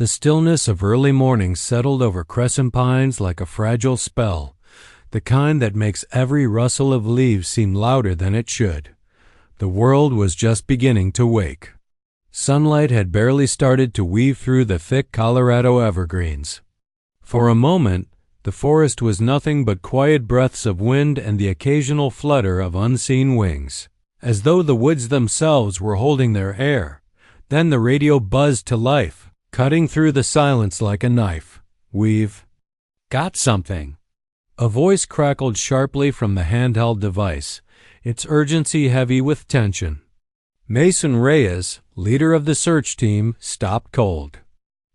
The stillness of early morning settled over crescent pines like a fragile spell, the kind that makes every rustle of leaves seem louder than it should. The world was just beginning to wake. Sunlight had barely started to weave through the thick Colorado evergreens. For a moment, the forest was nothing but quiet breaths of wind and the occasional flutter of unseen wings, as though the woods themselves were holding their air. Then the radio buzzed to life, cutting through the silence like a knife. "We've got something." A voice crackled sharply from the handheld device, its urgency heavy with tension. Mason Reyes, leader of the search team, stopped cold.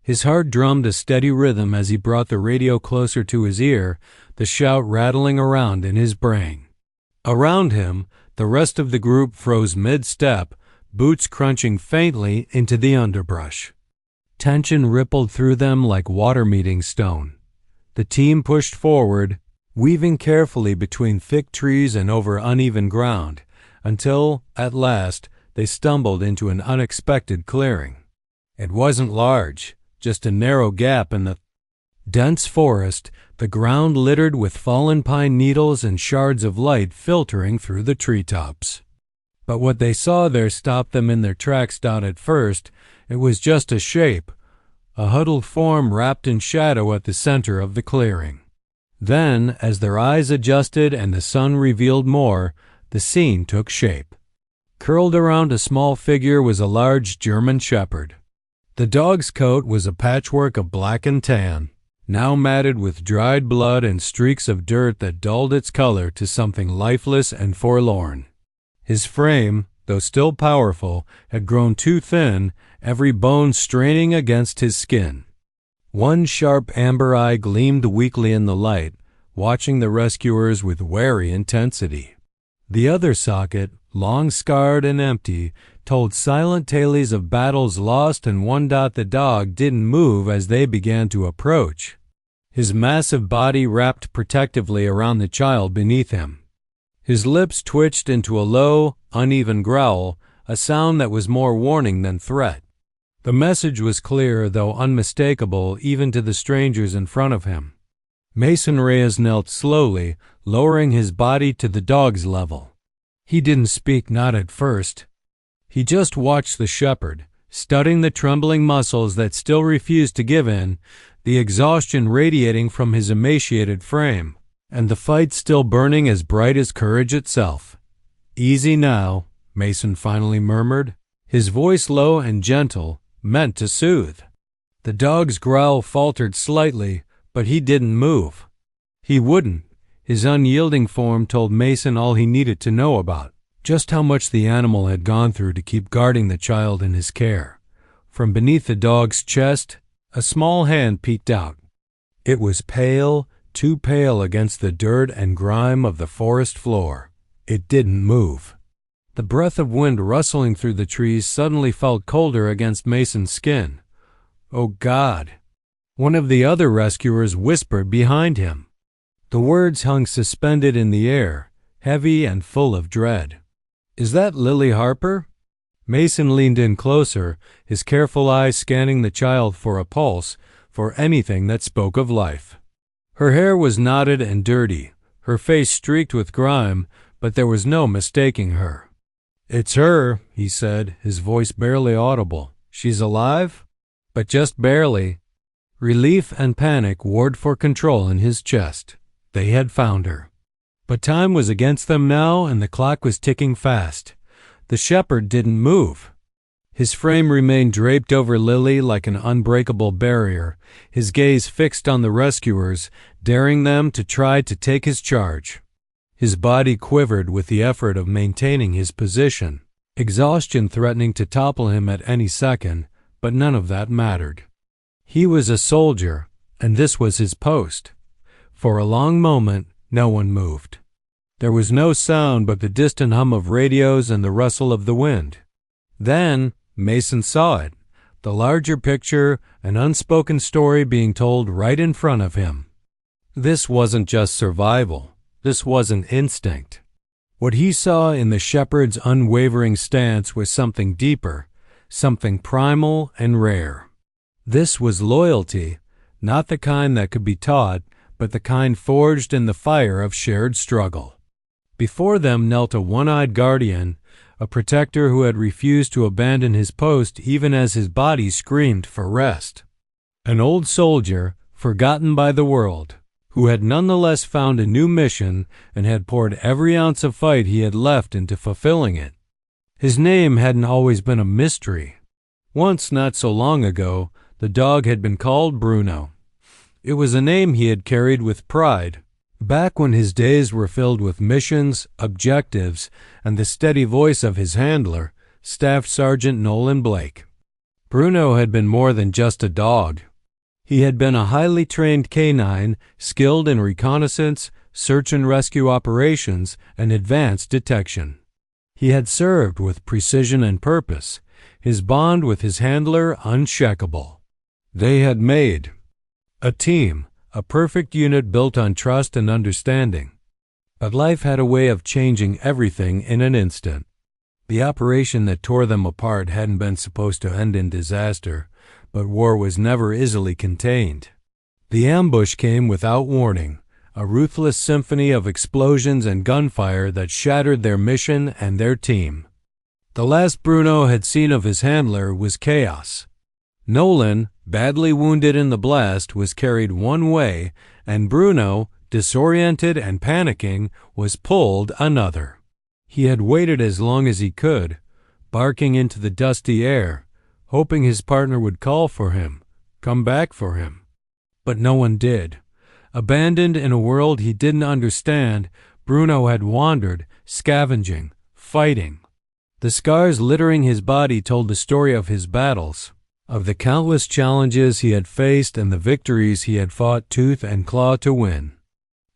His heart drummed a steady rhythm as he brought the radio closer to his ear, the shout rattling around in his brain. Around him, the rest of the group froze mid-step, boots crunching faintly into the underbrush. Tension rippled through them like water meeting stone. The team pushed forward, weaving carefully between thick trees and over uneven ground, until, at last, they stumbled into an unexpected clearing. It wasn't large, just a narrow gap in the dense forest, the ground littered with fallen pine needles and shards of light filtering through the treetops. But what they saw there stopped them in their tracks. At first, it was just a shape, a huddled form wrapped in shadow at the center of the clearing. Then, as their eyes adjusted and the sun revealed more, the scene took shape. Curled around a small figure was a large German shepherd. The dog's coat was a patchwork of black and tan, now matted with dried blood and streaks of dirt that dulled its color to something lifeless and forlorn. His frame, though still powerful, had grown too thin, every bone straining against his skin. One sharp amber eye gleamed weakly in the light, watching the rescuers with wary intensity. The other socket, long scarred and empty, told silent tales of battles lost and won. The dog didn't move as they began to approach, his massive body wrapped protectively around the child beneath him. His lips twitched into a low, uneven growl, a sound that was more warning than threat. The message was clear, though unmistakable even to the strangers in front of him. Mason Reyes knelt slowly, lowering his body to the dog's level. He didn't speak, not at first. He just watched the shepherd, studying the trembling muscles that still refused to give in, the exhaustion radiating from his emaciated frame, and the fight still burning as bright as courage itself. "Easy now," Mason finally murmured, his voice low and gentle, meant to soothe. The dog's growl faltered slightly, but he didn't move. He wouldn't. His unyielding form told Mason all he needed to know about just how much the animal had gone through to keep guarding the child in his care. From beneath the dog's chest, a small hand peeked out. It was pale, too pale against the dirt and grime of the forest floor. It didn't move. The breath of wind rustling through the trees suddenly felt colder against Mason's skin. "Oh God!" One of the other rescuers whispered behind him. The words hung suspended in the air, heavy and full of dread. "Is that Lily Harper?" Mason leaned in closer, his careful eyes scanning the child for a pulse, for anything that spoke of life. Her hair was knotted and dirty, her face streaked with grime, but there was no mistaking her. "It's her," he said, his voice barely audible. "She's alive?" But just barely. Relief and panic warred for control in his chest. They had found her. But time was against them now, and the clock was ticking fast. The shepherd didn't move. His frame remained draped over Lily like an unbreakable barrier, his gaze fixed on the rescuers, daring them to try to take his charge. His body quivered with the effort of maintaining his position, exhaustion threatening to topple him at any second, but none of that mattered. He was a soldier, and this was his post. For a long moment, no one moved. There was no sound but the distant hum of radios and the rustle of the wind. Then Mason saw it, the larger picture, an unspoken story being told right in front of him. This wasn't just survival. This wasn't instinct. What he saw in the shepherd's unwavering stance was something deeper, something primal and rare. This was loyalty, not the kind that could be taught, but the kind forged in the fire of shared struggle. Before them knelt a one-eyed guardian, a protector who had refused to abandon his post even as his body screamed for rest. An old soldier, forgotten by the world, who had nonetheless found a new mission and had poured every ounce of fight he had left into fulfilling it. His name hadn't always been a mystery. Once, not so long ago, the dog had been called Bruno. It was a name he had carried with pride, back when his days were filled with missions, objectives, and the steady voice of his handler, Staff Sergeant Nolan Blake. Bruno had been more than just a dog. He had been a highly trained canine, skilled in reconnaissance, search and rescue operations, and advanced detection. He had served with precision and purpose, his bond with his handler unshakable. They had made a team, a perfect unit built on trust and understanding. But life had a way of changing everything in an instant. The operation that tore them apart hadn't been supposed to end in disaster, but war was never easily contained. The ambush came without warning, a ruthless symphony of explosions and gunfire that shattered their mission and their team. The last Bruno had seen of his handler was chaos. Nolan, badly wounded in the blast, was carried one way, and Bruno, disoriented and panicking, was pulled another. He had waited as long as he could, barking into the dusty air, hoping his partner would call for him, come back for him. But no one did. Abandoned in a world he didn't understand, Bruno had wandered, scavenging, fighting. The scars littering his body told the story of his battles, of the countless challenges he had faced and the victories he had fought tooth and claw to win.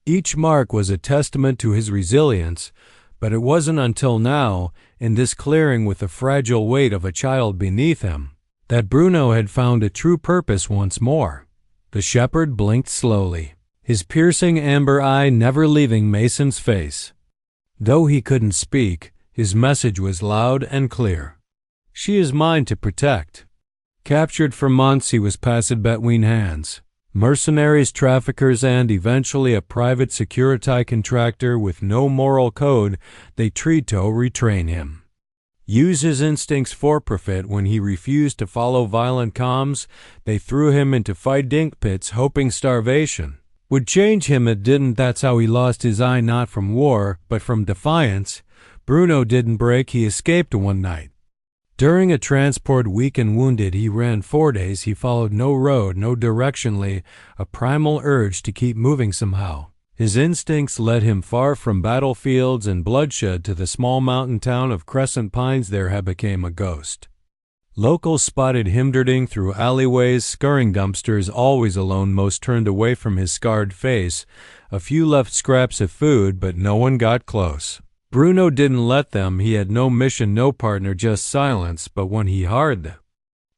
Each mark was a testament to his resilience, but it wasn't until now, in this clearing with the fragile weight of a child beneath him, that Bruno had found a true purpose once more. The shepherd blinked slowly, his piercing amber eye never leaving Mason's face. Though he couldn't speak, his message was loud and clear. She is mine to protect. Captured for months, he was passed between hands. Mercenaries, traffickers, and eventually a private security contractor with no moral code, they tried to retrain him. Use his instincts for profit when he refused to follow violent comms, they threw him into fighting pits hoping starvation would change him. It didn't. That's how he lost his eye, not from war, but from defiance. Bruno didn't break, he escaped one night. During a transport weak and wounded, he ran 4 days. He followed no road, no directionally, a primal urge to keep moving somehow. His instincts led him far from battlefields and bloodshed to the small mountain town of Crescent Pines. There he became a ghost. Locals spotted him darting through alleyways, scurrying dumpsters, always alone, most turned away from his scarred face. A few left scraps of food, but no one got close. Bruno didn't let them. He had no mission, no partner, just silence. But when he heard the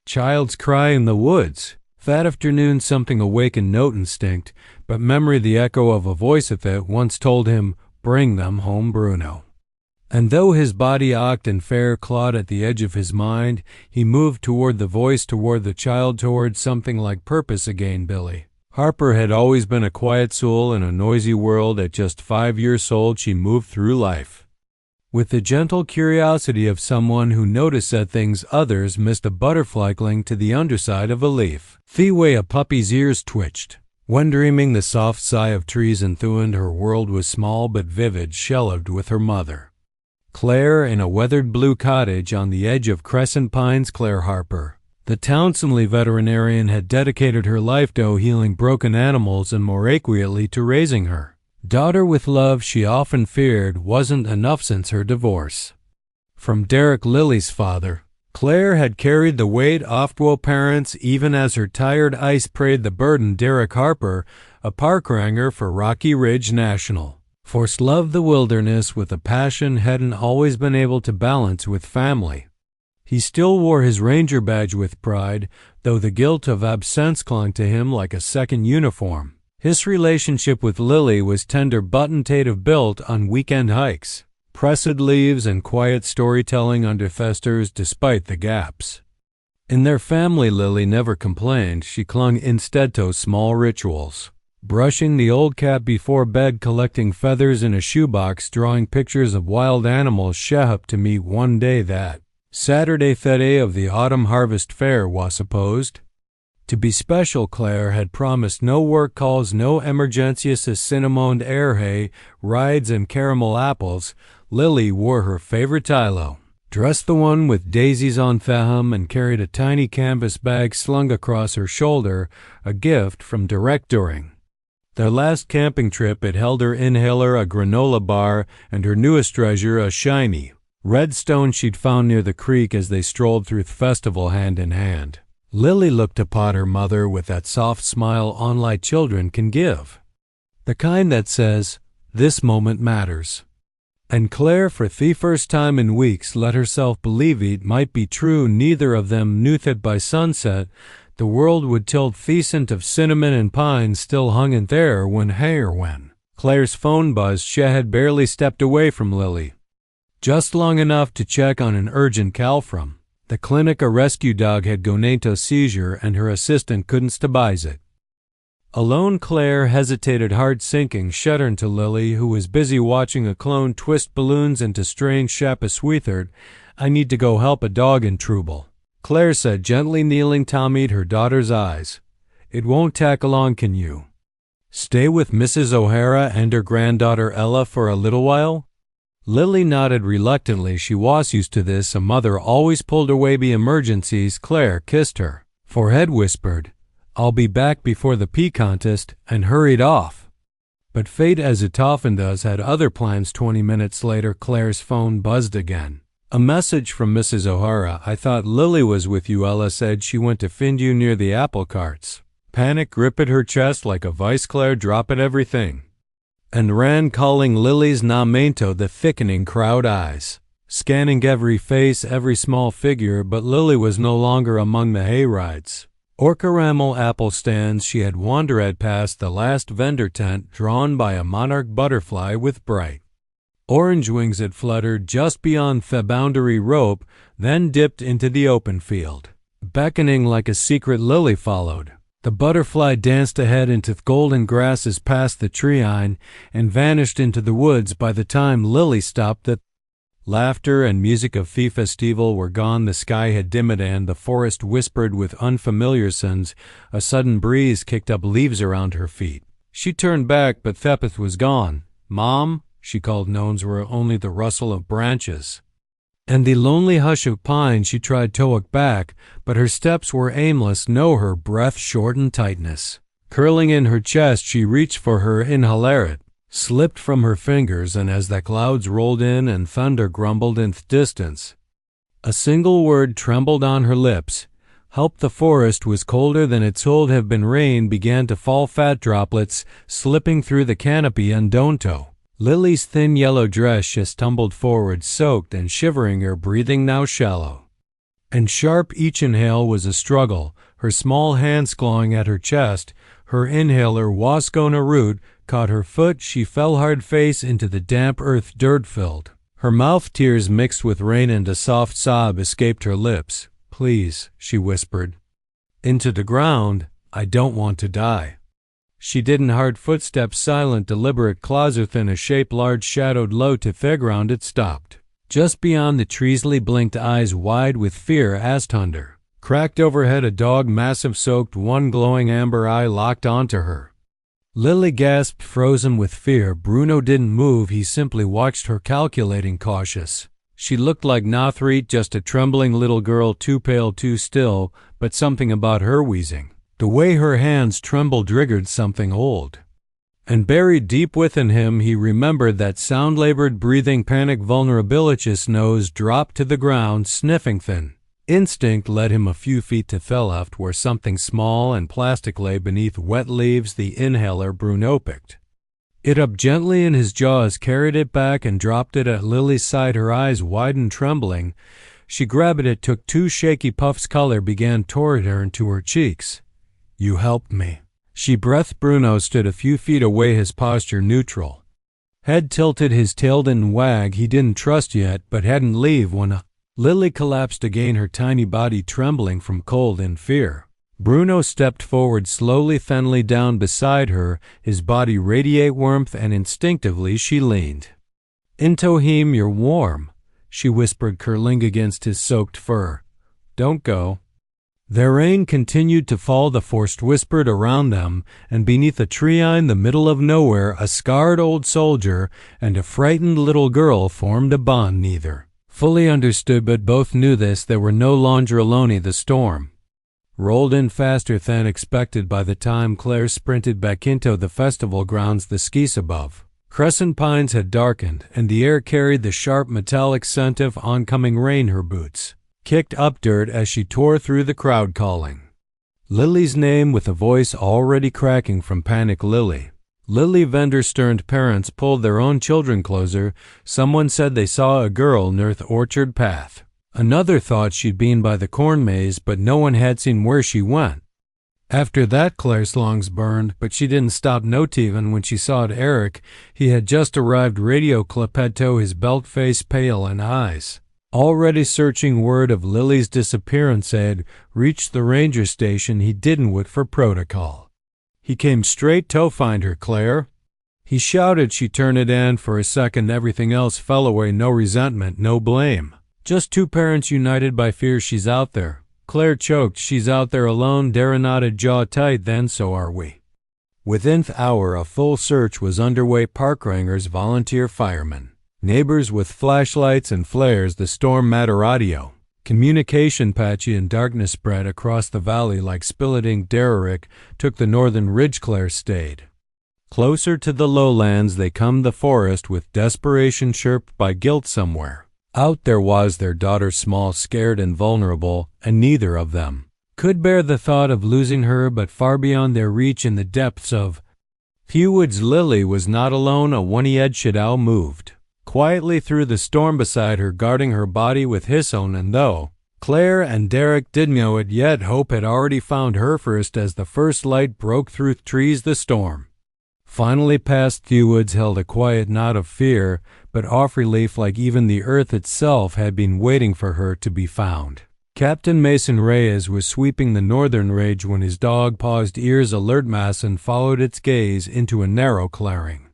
child's cry in the woods, that afternoon something awakened, note instinct, but memory, the echo of a voice of it once told him, bring them home, Bruno. And though his body ached and fair clawed at the edge of his mind, he moved toward the voice, toward the child, toward something like purpose again. Billy Harper had always been a quiet soul in a noisy world. At just 5 years old, she moved through life with the gentle curiosity of someone who noticed that things others missed, a butterfly cling to the underside of a leaf. The way a puppy's ears twitched when dreaming, the soft sigh of trees enthroned her world was small but vivid, shelved with her mother, Claire, in a weathered blue cottage on the edge of Crescent Pines. Claire Harper, the Townsendly veterinarian, had dedicated her life to healing broken animals and more accurately to raising her daughter with love she often feared wasn't enough since her divorce from Derek, Lily's father. Claire had carried the weight off both parents even as her tired eyes prayed the burden. Derek Harper, a park ranger for Rocky Ridge National Forest, loved the wilderness with a passion hadn't always been able to balance with family. He still wore his ranger badge with pride, though the guilt of absence clung to him like a second uniform. His relationship with Lily was tender, button-tative, built on weekend hikes, pressed leaves, and quiet storytelling under festers despite the gaps. In their family, Lily never complained. She clung instead to small rituals. Brushing the old cat before bed, collecting feathers in a shoebox, drawing pictures of wild animals she hoped to meet one day. That Saturday fete of the autumn harvest fair was supposed to be special. Claire had promised no work calls, no emergencias, cinnamon air hay, rides, and caramel apples. Lily wore her favorite tilo dress, the one with daisies on faham, and carried a tiny canvas bag slung across her shoulder, a gift from Direct during their last camping trip. It held her inhaler, a granola bar, and her newest treasure, a shiny red stone she'd found near the creek as they strolled through the festival hand in hand. Lily looked upon her mother with that soft smile only children can give, the kind that says, "This moment matters." And Claire, for the first time in weeks, let herself believe it might be true. Neither of them knew that by sunset the world would tilt. The scent of cinnamon and pine still hung in there when Claire's phone buzzed. She had barely stepped away from Lily, just long enough to check on an urgent call from the clinic. A rescue dog had gone into seizure and her assistant couldn't stabilize it. Alone, Claire hesitated, heart sinking, shuddering to Lily, who was busy watching a clone twist balloons into strange shapes. "Sweetheart, I need to go help a dog in trouble," Claire said, gently kneeling to meet her daughter's eyes. "It won't take long. Can you stay with Mrs. O'Hara and her granddaughter Ella for a little while?" Lily nodded reluctantly. She was used to this. A mother always pulled away by emergencies. Claire kissed her forehead, whispered, "I'll be back before the pea contest," and hurried off. But fate, as it often does, had other plans. 20 minutes later, Claire's phone buzzed again. A message from Mrs. O'Hara. "I thought Lily was with you. Ella said she went to find you near the apple carts." Panic gripped her chest like a vice. Claire dropped everything and ran, calling Lily's name to the thickening crowd, eyes scanning every face, every small figure. But Lily was no longer among the hayrides or caramel apple stands. She had wandered past the last vendor tent, drawn by a monarch butterfly with bright orange wings. It fluttered just beyond the boundary rope, then dipped into the open field. Beckoning like a secret, Lily followed. The butterfly danced ahead into the golden grasses, past the tree-line, and vanished into the woods. By the time Lily stopped, the laughter and music of the festival were gone. The sky had dimmed and the forest whispered with unfamiliar sounds. A sudden breeze kicked up leaves around her feet. She turned back, but Thepeth was gone. "Mom," she called. Nones were only the rustle of branches and the lonely hush of pine. She tried to look back, but her steps were aimless. No, her breath short and tightness curling in her chest. She reached for her inhaler. It slipped from her fingers, and as the clouds rolled in and thunder grumbled in the distance, a single word trembled on her lips: help. The forest was colder than it should have been. Rain began to fall, fat droplets slipping through the canopy. Undonto. Lily's thin yellow dress just tumbled forward, soaked and shivering, her breathing now shallow and sharp. Each inhale was a struggle, her small hands clawing at her chest. Her inhaler was gonna root, caught her foot. She fell hard face into the damp earth, dirt-filled. Her mouth, tears mixed with rain, and a soft sob escaped her lips. "Please," she whispered into the ground, "I don't want to die." She didn't. Hard footsteps, silent, deliberate, claws within a shape large, shadowed low to the ground. It stopped just beyond the trees. Lee blinked, eyes wide with fear as thunder cracked overhead. A dog, massive, soaked, one glowing amber eye locked onto her. Lily gasped, frozen with fear. Bruno didn't move. He simply watched her, calculating, cautious. She looked like Nothreet, just a trembling little girl, too pale, too still, but something about her wheezing, the way her hands trembled, triggered something old. And buried deep within him, he remembered that sound, labored breathing, panic, vulnerability. His nose dropped to the ground, sniffing thin. Instinct led him a few feet to the left, where something small and plastic lay beneath wet leaves. The inhaler. Bruno picked it up gently in his jaws, carried it back, and dropped it at Lily's side. Her eyes widened, trembling. She grabbed it, took 2 shaky puffs. Color began toward her into her cheeks. "You helped me," she breathed. Bruno stood a few feet away, his posture neutral. Head tilted, his tail didn't wag. He didn't trust yet, but hadn't leave when Lily collapsed again, her tiny body trembling from cold and fear. Bruno stepped forward slowly, thinly down beside her, his body radiate warmth, and instinctively she leaned. "Into him, you're warm," she whispered, curling against his soaked fur. "Don't go." The rain continued to fall, the forest whispered around them, and beneath a tree in the middle of nowhere, a scarred old soldier and a frightened little girl formed a bond neither fully understood, but both knew this: they were no longer alone. The storm rolled in faster than expected. By the time Claire sprinted back into the festival grounds, the skies above Crescent Pines had darkened, and the air carried the sharp metallic scent of oncoming rain. Her boots kicked up dirt as she tore through the crowd, calling Lily's name with a voice already cracking from panic. Lily. Lily Vanderstern's parents pulled their own children closer. Someone said they saw a girl near the orchard path. Another thought she'd been by the corn maze, but no one had seen where she went. After that, Claire's lungs burned, but she didn't stop not even when she saw Eric. He had just arrived, radio clipetto, his belt, face pale and eyes already searching. Word of Lily's disappearance had reached the ranger station. He didn't wait for protocol. He came straight to find her. "Claire," he shouted. She turned it, and for a second everything else fell away. No resentment, no blame. Just two parents united by fear. "She's out there." Claire choked. "She's out there alone." Dara nodded, jaw tight. "Then so are we." Within the hour, a full search was underway. Park rangers, volunteer firemen, neighbors with flashlights and flares. The storm matter audio communication patchy, and darkness spread across the valley like spilled ink. Derrick took the northern ridge. Claire stayed closer to the lowlands. They combed the forest with desperation, chirped by guilt. Somewhere out there was their daughter, small, scared, and vulnerable, and neither of them could bear the thought of losing her, but far beyond their reach in the depths of Hewoods. Lily was not alone. A one-eyed shadow moved quietly through the storm beside her, guarding her body with his own, and though Claire and Derek didn't know it yet, hope had already found her first. As the first light broke through the trees, the storm finally passed. Hewoods held a quiet nod of fear, but of relief, like even the earth itself had been waiting for her to be found. Captain Mason Reyes was sweeping the northern ridge when his dog paused, ears alert, mass, and followed its gaze into a narrow clearing.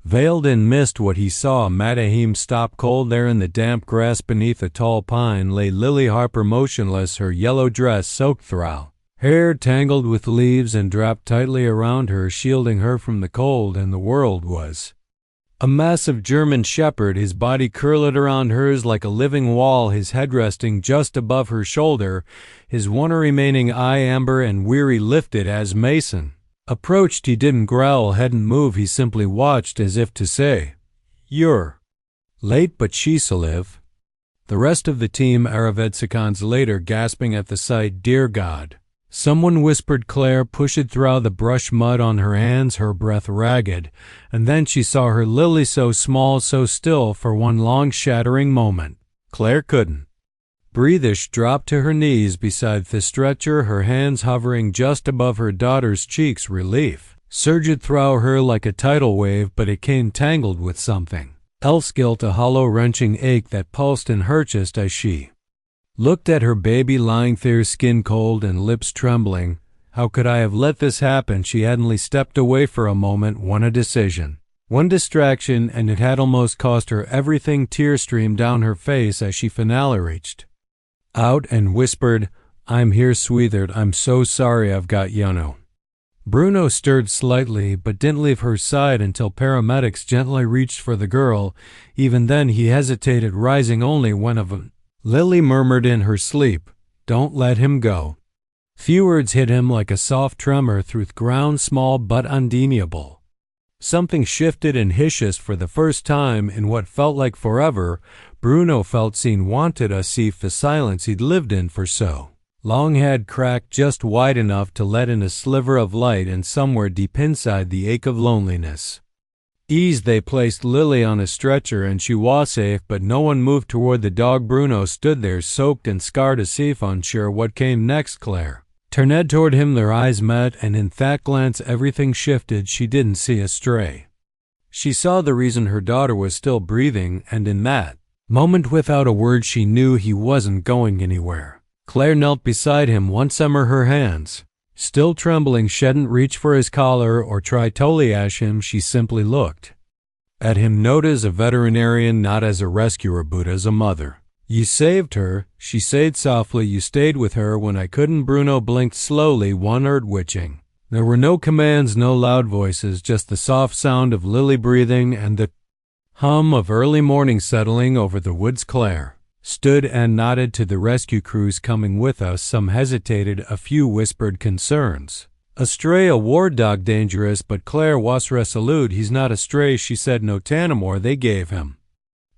Veiled in mist, what he saw made him stop cold. There in the damp grass beneath a tall pine lay Lily Harper, motionless, her yellow dress soaked through, hair tangled with leaves and draped tightly around her, shielding her from the cold. And the world was a massive German shepherd, his body curled around hers like a living wall, his head resting just above her shoulder, his one remaining eye amber and weary lifted. As Mason approached, he didn't growl, hadn't move, he simply watched, as if to say, "You're late, but she's alive." The rest of the team arrived seconds later, gasping at the sight. "Dear God," someone whispered. Claire pushed through the brush mud on her hands, her breath ragged, and then she saw her Lily, so small, so still, for one long shattering moment. Claire couldn't breathe. She dropped to her knees beside the stretcher, her hands hovering just above her daughter's cheeks. Relief surged through her like a tidal wave, but it came tangled with something else, guilt, a hollow, wrenching ache that pulsed in her chest as she looked at her baby lying there, skin cold and lips trembling. How could I have let this happen? She hadn't stepped away for a moment, one decision, one distraction, and it had almost cost her everything. Tears streamed down her face as she finally reached out and whispered, "I'm here, sweetheart. I'm so sorry I've got you." Bruno stirred slightly, but didn't leave her side until paramedics gently reached for the girl. Even then he hesitated, rising only when of them. Lily murmured in her sleep, "Don't let him go." Few words hit him like a soft tremor through the ground, small but undeniable. Something shifted and hissed for the first time in what felt like forever. Bruno felt seen, wanted to see the silence he'd lived in for so long had cracked just wide enough to let in a sliver of light, and somewhere deep inside the ache of loneliness. They placed Lily on a stretcher and she was safe, but no one moved toward the dog. Bruno stood there, soaked and scarred, as if unsure what came next. Claire turned toward him, their eyes met, and in that glance everything shifted. She didn't see a stray. She saw the reason her daughter was still breathing, and in that Moment without a word, she knew he wasn't going anywhere. Claire knelt beside him, one summer her hands. Still trembling, she hadn't reached for his collar or tried to leash him, she simply looked at him, not as a veterinarian, not as a rescuer, but as a mother. You saved her, she said softly. You stayed with her when I couldn't. Bruno blinked slowly, one-eyed witching. There were no commands, no loud voices, just the soft sound of Lily breathing and the hum of early morning settling over the woods. Claire stood and nodded to the rescue crews coming with us. Some hesitated, a few whispered concerns. A stray, a war dog, dangerous, but Claire was resolute. He's not a stray, she said. No Tanamore. They gave him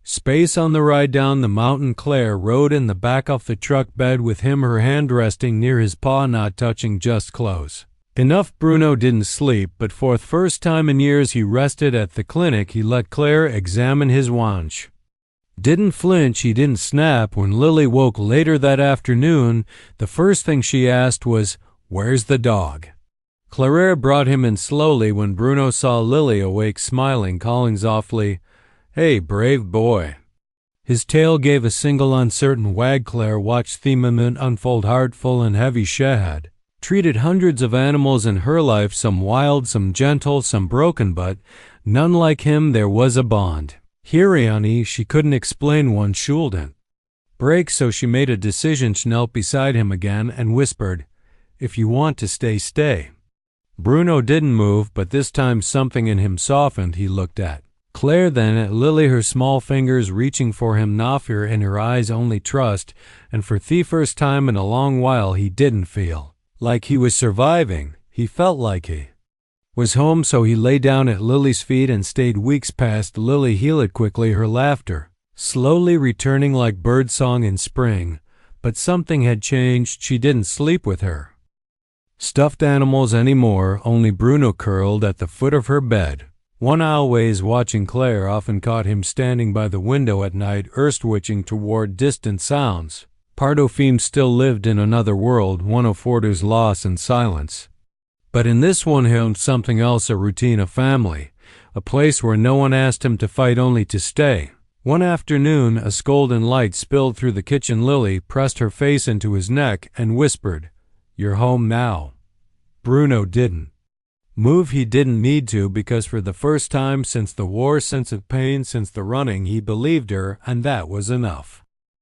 space on the ride down the mountain. Claire rode in the back of the truck bed with him, her hand resting near his paw, not touching, just close enough. Bruno didn't sleep, but for the first time in years he rested. At the clinic, he let Claire examine his wanch. Didn't flinch, he didn't snap. When Lily woke later that afternoon, the first thing she asked was, "Where's the dog?" Claire brought him in slowly. When Bruno saw Lily awake, smiling, calling softly, "Hey, brave boy." His tail gave a single uncertain wag. Claire watched the moment unfold. Heartful and heavy, she had treated hundreds of animals in her life, some wild, some gentle, some broken, but none like him. There was a bond. Hiriani, she couldn't explain, one shouldn't break, so she made a decision. She knelt beside him again and whispered, "If you want to stay, stay." Bruno didn't move, but this time something in him softened. He looked at Claire, then at Lily, her small fingers reaching for him, no fear in her eyes, only trust, and for the first time in a long while he didn't feel like he was surviving. He felt like he was home. So he lay down at Lily's feet and stayed. Weeks passed. Lily healed quickly, her laughter slowly returning like birdsong in spring. But something had changed. She didn't sleep with her stuffed animals anymore. Only Bruno curled at the foot of her bed. One always watching. Claire often caught him standing by the window at night, earth-witching toward distant sounds. Pardofim still lived in another world, one of orders, loss, and silence. But in this one held something else, a routine, a family, a place where no one asked him to fight, only to stay. One afternoon, a golden light spilled through the kitchen. Lily pressed her face into his neck and whispered, "You're home now." Bruno didn't move. He didn't need to, because for the first time since the war, since the pain, since the running, he believed her, and that was enough.